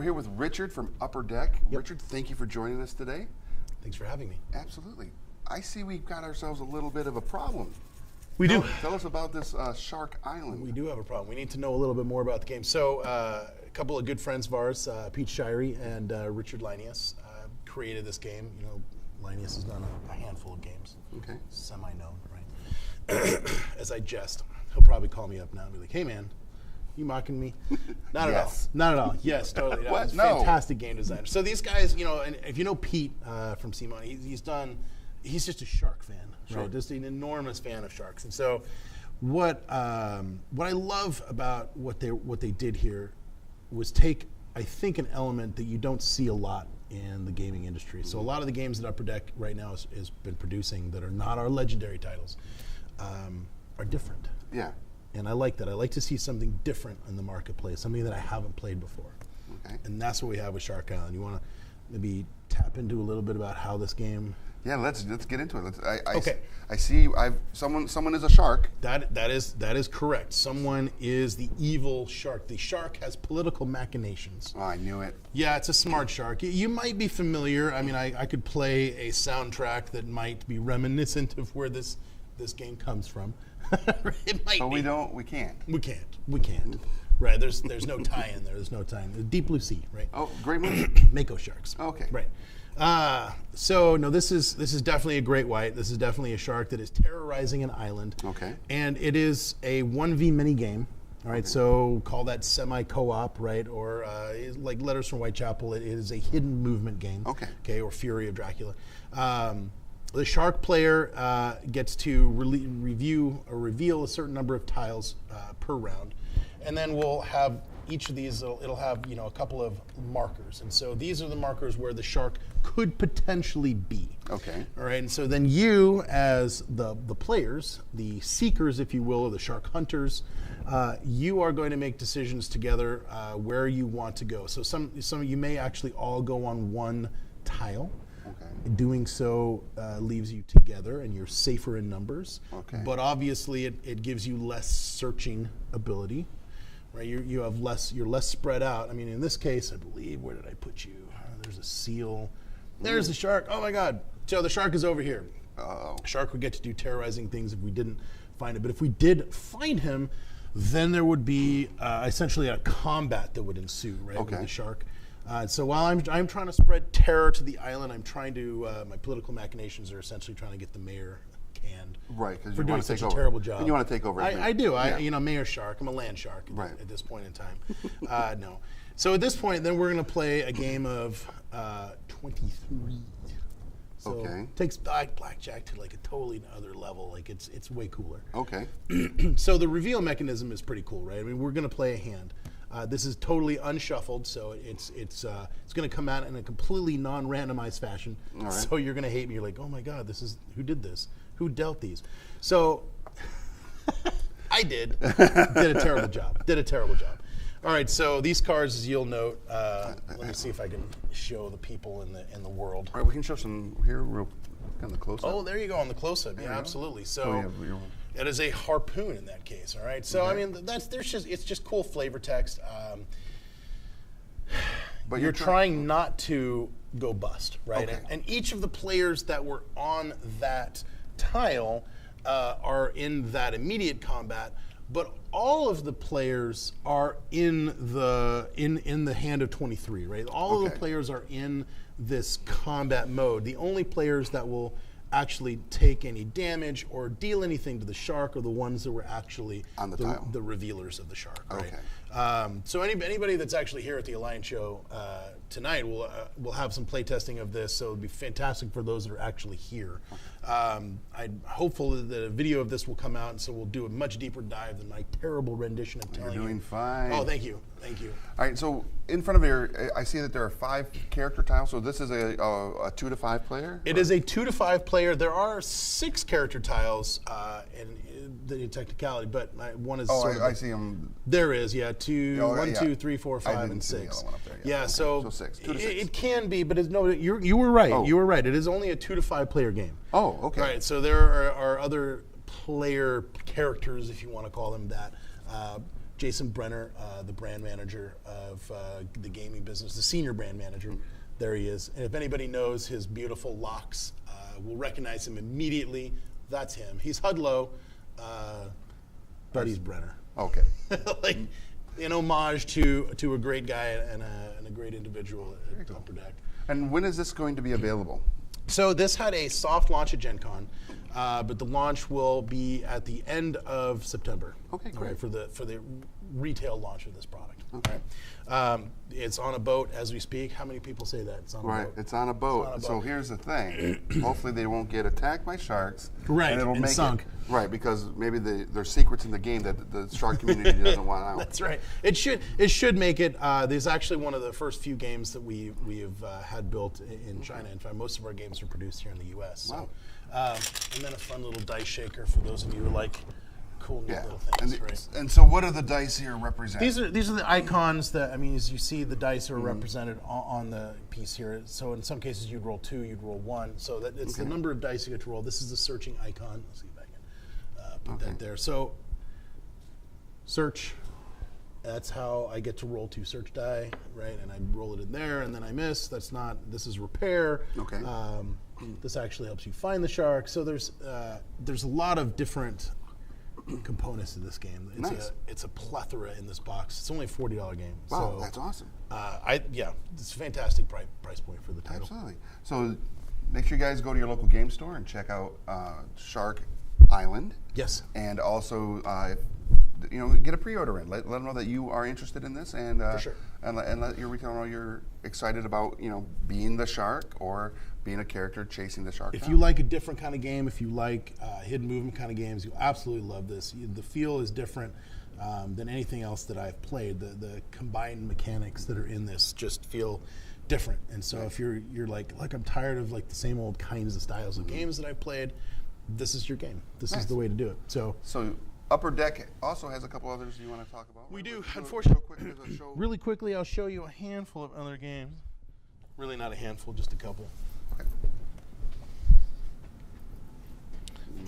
we're here with Richard from Upper Deck. Richard, thank you for joining us today. Thanks for having me. Absolutely. I see we've got ourselves a little bit of a problem. We do. Tell us about this Shark Island. We do have a problem. We need to know a little bit more about the game. So a couple of good friends of ours, Pete Shirey and Richard Linnaeus, created this game. You know, Linnaeus has done a handful of games. Okay. Semi-known, right? As I jest, he'll probably call me up now and be like, "Hey, man, you mocking me?" Not at all. Not at all. Yes, totally. What? He's a fantastic game designer. So these guys, you know, and if you know Pete from Simon, he's just a shark fan, right? Just an enormous fan of sharks. And so what I love about what they did here was take, I think, an element that you don't see a lot in the gaming industry. So a lot of the games that Upper Deck right now has been producing that are not our legendary titles are different. Yeah. And I like that. I like to see something different in the marketplace, something that I haven't played before. Okay. And that's what we have with Shark Island. You want to maybe tap into a little bit about how this game... Yeah, let's get into it. Okay. I see someone is a shark. That is correct. Someone is the evil shark. The shark has political machinations. Oh, I knew it. Yeah, it's a smart shark. You might be familiar. I mean, I could play a soundtrack that might be reminiscent of where this game comes from. It might be. But we can't. We can't. Right, there's no tie-in there. There's no tie-in. The Deep Blue Sea, right? Oh, great movie. Mako sharks. Okay. Right. So no, this is definitely a great white. This is definitely a shark that is terrorizing an island. Okay. And it is a 1v mini game. All right, so call that semi-co-op, right? Or like Letters from Whitechapel, it is a hidden movement game. Okay. Okay, or Fury of Dracula. The shark player gets to review or reveal a certain number of tiles per round, and then we'll have each of these. It'll have a couple of markers, and so these are the markers where the shark could potentially be. Okay. All right, and so then you, as the players, the seekers, if you will, or the shark hunters, you are going to make decisions together where you want to go. So some of you may actually all go on one tile. Okay. Doing so leaves you together, and you're safer in numbers. Okay. But obviously, it gives you less searching ability, right? You're less spread out. I mean, in this case, I believe, where did I put you? There's a seal. There's the shark. Oh my God! So the shark is over here. Uh-oh. Shark would get to do terrorizing things if we didn't find it. But if we did find him, then there would be essentially a combat that would ensue, right? Okay. With the shark. So while I'm trying to spread terror to the island, I'm trying to my political machinations are essentially trying to get the mayor canned. Right, because for you doing want to such take a over. terrible job. And you want to take over. I do. Yeah. Mayor shark. I'm a land shark. Right. At this point in time, no. So at this point, then we're going to play a game of 23. So Okay. it takes blackjack to like a totally other level. Like it's way cooler. Okay. So the reveal mechanism is pretty cool, right? I mean, we're going to play a hand. This is totally unshuffled, so it's going to come out in a completely non-randomized fashion. All right. So you're going to hate me. You're like, oh my God, who did this? Who dealt these? So I did a terrible job. All right, so these cards, as you'll note, let me see if I can show the people in the world. All right, we can show some here real on the close-up. Oh, there you go on the close-up. Yeah, absolutely. So. It is a harpoon in that case, all right? So, I mean, it's just cool flavor text. But you're trying not to go bust, right? Okay. And each of the players that were on that tile are in that immediate combat, but all of the players are in the hand of 23, right? All of the players are in this combat mode. The only players that will actually take any damage or deal anything to the shark are the ones that were actually on the tile. The revealers of the shark. Right? Okay. So anybody that's actually here at the Alliance show tonight will have some play testing of this. So it'd be fantastic for those that are actually here. I'm hopeful that a video of this will come out, and so we'll do a much deeper dive than my terrible rendition of telling you. You're doing fine. Oh, thank you. All right, so in front of here, I see that there are 5 character tiles. So this is a 2 to 5 player? It is a 2 to 5 player. There are 6 character tiles in the technicality, but one is sort of... I see them. There is, yeah. 1, 2, 3, 4, 5, I didn't and see 6. The other one up there yet. Yeah, Okay. so 6. 2 to 6. It can be, but you were right. Oh. You were right. It is only a 2 to 5 player game. Oh, okay. Right, so there are other player characters, if you want to call them that. Jason Brenner, the brand manager of the gaming business, the senior brand manager. There he is. And if anybody knows his beautiful locks, will recognize him immediately. That's him. He's Hudlow, but he's Brenner. Okay. Like in homage to a great guy and a great individual at Upper Deck. And when is this going to be available? So this had a soft launch at Gen Con, but the launch will be at the end of September. Okay, great. Right, for the retail launch of this product. Okay. It's on a boat as we speak. How many people say that? It's on a boat. It's on a boat. It's on a So boat. here's the thing. Hopefully they won't get attacked by sharks. Right, And it'll and make sunk. It, right, because maybe there's secrets in the game that the shark community doesn't want out. That's right. It should make it. There's actually one of the first few games that we have had built in China. In fact, most of our games are produced here in the U.S. Wow. So, and then a fun little dice shaker for those of you who like cool neat little things. Right. And so what are the dice here represent? These are the icons that, I mean, as you see, the dice are represented on the piece here. So in some cases you'd roll 2, you'd roll 1. So that it's the number of dice you get to roll. This is the searching icon. Let's see if I can put that there. So search. That's how I get to roll 2 search die, right? And I roll it in there, and then I miss. This is repair. Okay. This actually helps you find the shark. So there's a lot of different components to this game. It's a plethora in this box. It's only a $40 game. Wow, so, that's awesome. it's a fantastic price point for the title. Absolutely. So make sure you guys go to your local game store and check out Shark Island. Yes. And also, get a pre-order in. Let them know that you are interested in this, and For sure. and let your retailer know you're excited about being the shark or being a character chasing the shark. If down. you like a different kind of game, if you like hidden movement kind of games, you'll absolutely love this. The feel is different than anything else that I've played. The combined mechanics that are in this just feel different. And so if you're like I'm tired of like the same old kinds of styles of games that I've played, this is your game. This is the way to do it. So Upper Deck also has a couple others you want to talk about. We do. Real Unfortunately, quick, there's a show. really quickly, I'll show you a handful of other games. Really not a handful, just a couple. Okay.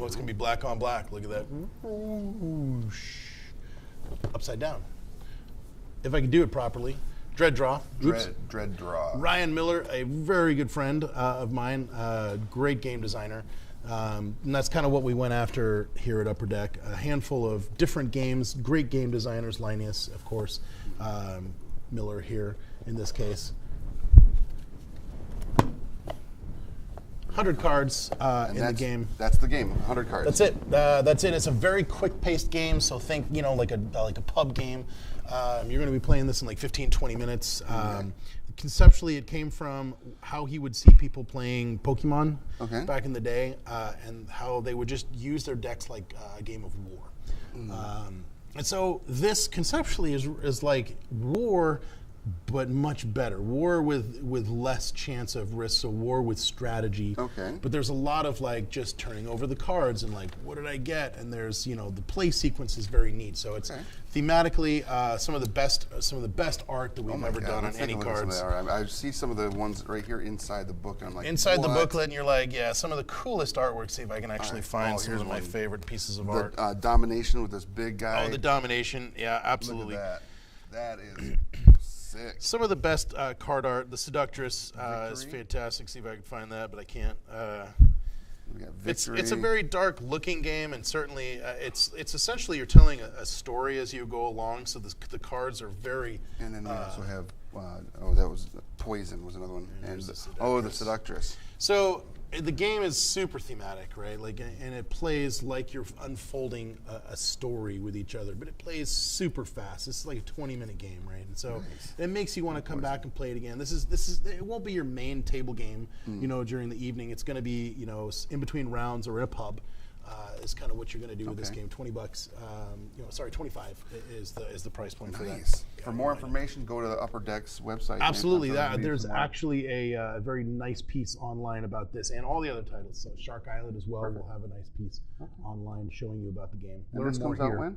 Oh, it's going to be black on black. Look at that. Whoosh. Upside down. If I can do it properly. Dread Draw. Oops. Dread Draw. Ryan Miller, a very good friend of mine, great game designer. And that's kind of what we went after here at Upper Deck. A handful of different games, great game designers, Linus, of course, Miller here in this case. 100 cards in the game. That's the game, 100 cards. That's it. That's it. It's a very quick-paced game, so think, like a pub game. You're going to be playing this in like 15, 20 minutes. Conceptually, it came from how he would see people playing Pokemon back in the day, and how they would just use their decks like a game of war. And so this conceptually is like war, but much better. War with less chance of risk, so war with strategy. Okay. But there's a lot of like just turning over the cards and like, what did I get? And there's, the play sequence is very neat. So it's thematically some of the best art that we've ever done on any cards. I see some of the ones right here inside the book, and I'm like, inside the what? booklet, and you're like, some of the coolest artwork. See if I can actually find some here's of my one. favorite pieces of art. The Domination with this big guy. Oh, the Domination. Yeah, absolutely. Look at that. That is sick. Some of the best card art. The Seductress is Victory. fantastic. See if I can find that, but I can't. We got It's Victory. a very dark looking game, and certainly it's essentially you're telling a story as you go along. So the cards are very. And then we also have, that was Poison was another one. And the Seductress. So the game is super thematic, right? Like, and it plays like you're unfolding a story with each other, but it plays super fast. It's like a 20-minute game, right? And so it makes you want to come back and play it again. This is it won't be your main table game, during the evening. It's going to be, in between rounds or in a pub. Is kind of what you're going to do with this game. $20. 25 is the price point for that. For more information, go to the Upper Deck's website. Absolutely, there's actually a very nice piece online about this and all the other titles. So Shark Island as well will have a nice piece online showing you about the game. And this comes out when?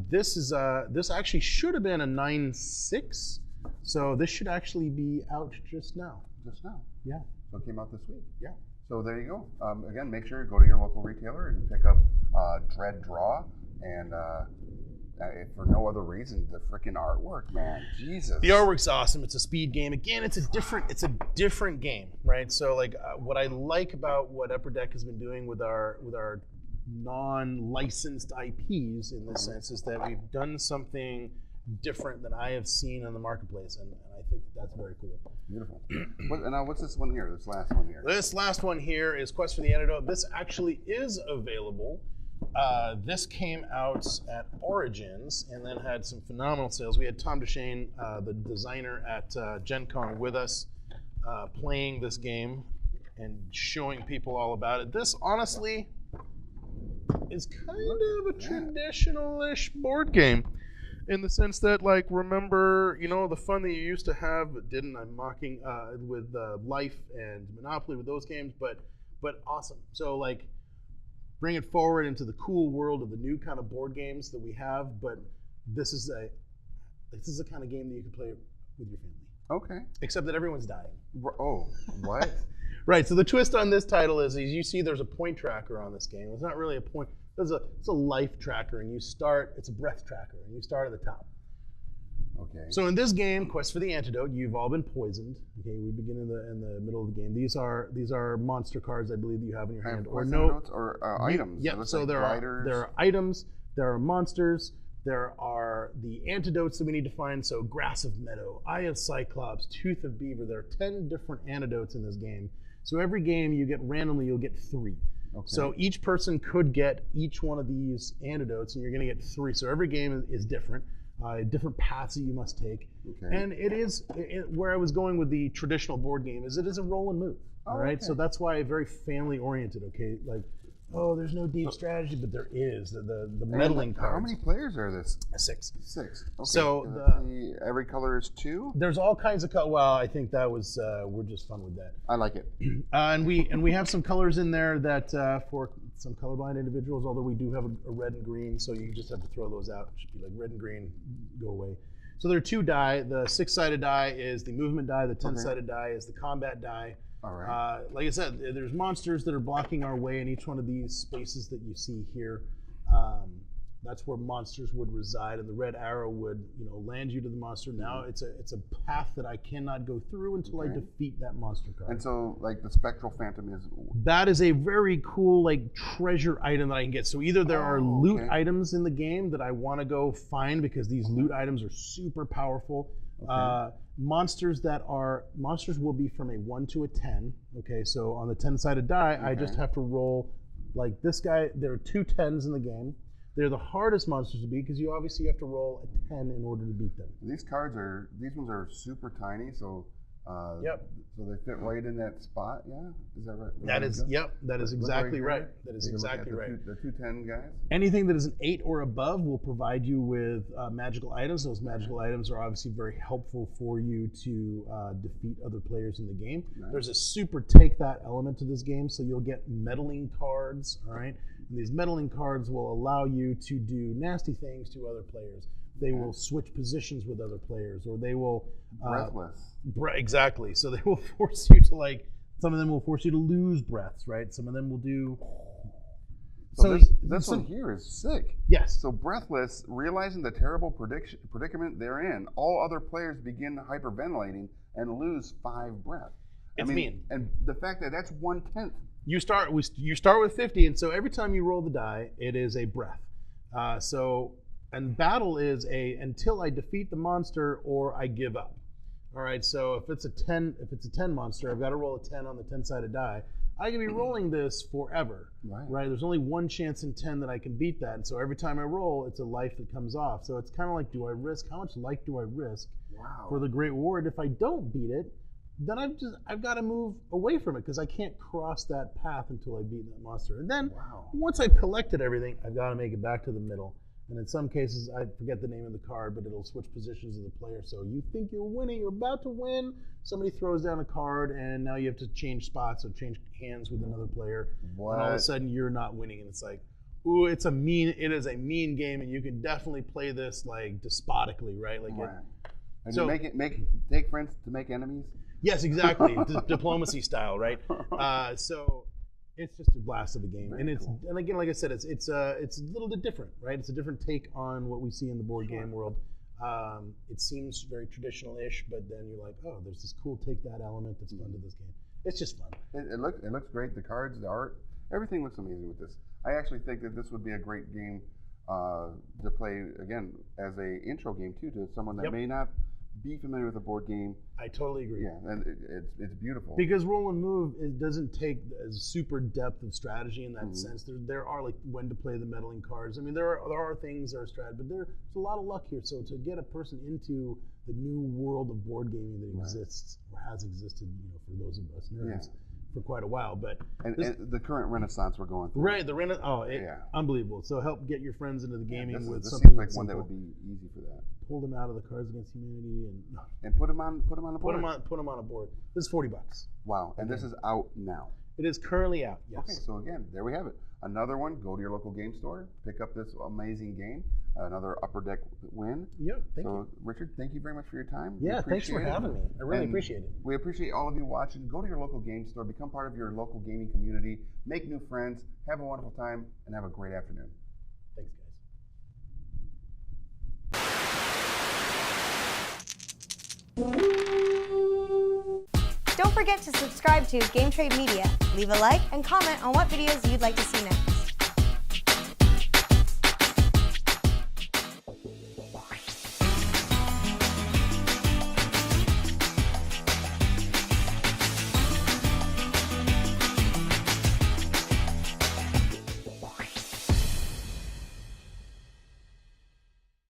This actually should have been a 9/6, so this should actually be out just now. Just now. Yeah. So it came out this week. Yeah. So there you go. Again, make sure you go to your local retailer and pick up Dread Draw, and for no other reason, the freaking artwork, man. Jesus. The artwork's awesome. It's a speed game. Again, it's a different game, right? So like what I like about what Upper Deck has been doing with our non-licensed IPs in this sense is that we've done something different than I have seen on the marketplace, and I think that's very cool. Beautiful. Now, what's this one here? This last one here? This last one here is Quest for the Antidote. This actually is available. This came out at Origins and then had some phenomenal sales. We had Tom DeShane, the designer at Gen Con, with us playing this game and showing people all about it. This, honestly, is kind of a traditional-ish board game in the sense that, like, remember, the fun that you used to have, I'm mocking, with Life and Monopoly with those games, but awesome. So, like, bring it forward into the cool world of the new kind of board games that we have, but this is the kind of game that you can play with your family. Okay. Except that everyone's dying. Oh, what? Right, so the twist on this title is you see there's a point tracker on this game. It's not really a point, it's a life tracker, and it's a breath tracker, and you start at the top. Okay. So in this game, Quest for the Antidote, you've all been poisoned. Okay, we begin in the middle of the game. These are monster cards, I believe, that you have in your hand, or notes or items. Yeah, so there are items, there are monsters, there are the antidotes that we need to find. So Grass of Meadow, Eye of Cyclops, Tooth of Beaver. There are 10 different antidotes in this game. So every game you get randomly, you'll get 3. Okay. So each person could get each one of these antidotes, and you're going to get 3. So every game is different. Different paths that you must take. Okay. And where I was going with the traditional board game is it is a roll and move. All right. Okay. So that's why very family oriented. Okay. Like, there's no deep strategy, but there is the meddling cards. How many players are this? 6. 6. Okay. So every color is 2. There's all kinds of color. Well, I think that was we're just fun with that. I like it. And we have some colors in there that for some colorblind individuals, although we do have a red and green, so you just have to throw those out. It should be like red and green, go away. So there are 2 die. The 6-sided die is the movement die. The 10-sided die is the combat die. All right. Like I said, there's monsters that are blocking our way in each one of these spaces that you see here. That's where monsters would reside, and the red arrow would, land you to the monster. Now it's a path that I cannot go through until I defeat that monster card. And so, like, the Spectral Phantom is... That is a very cool, like, treasure item that I can get. So either there are loot items in the game that I want to go find because these loot items are super powerful. Okay. Monsters will be from a 1 to a 10. Okay, so on the 10-sided die, I just have to roll, like this guy. There are 2 10s in the game. They're the hardest monsters to beat because you obviously have to roll a 10 in order to beat them. These ones are super tiny, so so they fit right in that spot. Yeah, is that right? That is exactly right. That is exactly right. The 2 10 guys. Anything that is an 8 or above will provide you with magical items. Those magical items are obviously very helpful for you to defeat other players in the game. Nice. There's a super take that element to this game, so you'll get meddling cards. All right. And these meddling cards will allow you to do nasty things to other players. They will switch positions with other players, or they will... Breathless. Exactly. So they will force you to, some of them will force you to lose breaths, right? Some of them will do... So this one here is sick. Yes. So Breathless, realizing the terrible predicament they're in, all other players begin hyperventilating and lose 5 breath. It's mean. And the fact that that's 1/10. You start with 50, and so every time you roll the die, it is a breath. And battle is until I defeat the monster or I give up. All right, so if it's a 10 monster, I've got to roll a 10 on the 10-sided die. I can be rolling this forever. Right? There's only 1 chance in 10 that I can beat that, and so every time I roll, it's a life that comes off. So it's kind of like, how much life do I risk for the great reward? If I don't beat it, then I've got to move away from it because I can't cross that path until I beat that monster. And then once I've collected everything, I've got to make it back to the middle. And in some cases, I forget the name of the card, but it'll switch positions of the player. So you think you're winning, you're about to win. Somebody throws down a card, and now you have to change spots or change hands with another player. What? And all of a sudden, you're not winning, and it's like, ooh, it is a mean game, and you can definitely play this like despotically, right? Like, and so take friends to make enemies. Yes, exactly. Diplomacy style, right? So It's just a blast of a game, Very and it's cool. and again, like I said, it's a little bit different, right? It's a different take on what we see in the board game world. It seems very traditional-ish, but then you're like, oh, there's this cool take that element that's fun to this game. It's just fun. It looks great. The cards, the art, everything looks amazing with this. I actually think that this would be a great game to play again as a intro game too to someone that may not be familiar with a board game. I totally agree. Yeah, and it's beautiful. Because Roll and Move doesn't take a super depth of strategy in that sense. There are like when to play the meddling cards. I mean, there are things that are strategy, but there's a lot of luck here. So to get a person into the new world of board gaming that exists or has existed, for those of us nerds, for quite a while. But and the current renaissance we're going through. Right, unbelievable. So help get your friends into the gaming with this something seems like one that would be easy for that. Pull them out of the Cards Against Humanity and put them on the board. Put them on a board. This is $40. Wow, and this is out now. It is currently out. Yes. Okay, so again, there we have it. Another one. Go to your local game store, pick up this amazing game. Another Upper Deck win. Yep. Thank you. Richard, thank you very much for your time. Yeah, thanks for having me. I really appreciate it. We appreciate all of you watching. Go to your local game store, become part of your local gaming community, make new friends, have a wonderful time, and have a great afternoon. Thanks, guys. Don't forget to subscribe to Game Trade Media, leave a like, and comment on what videos you'd like to see next.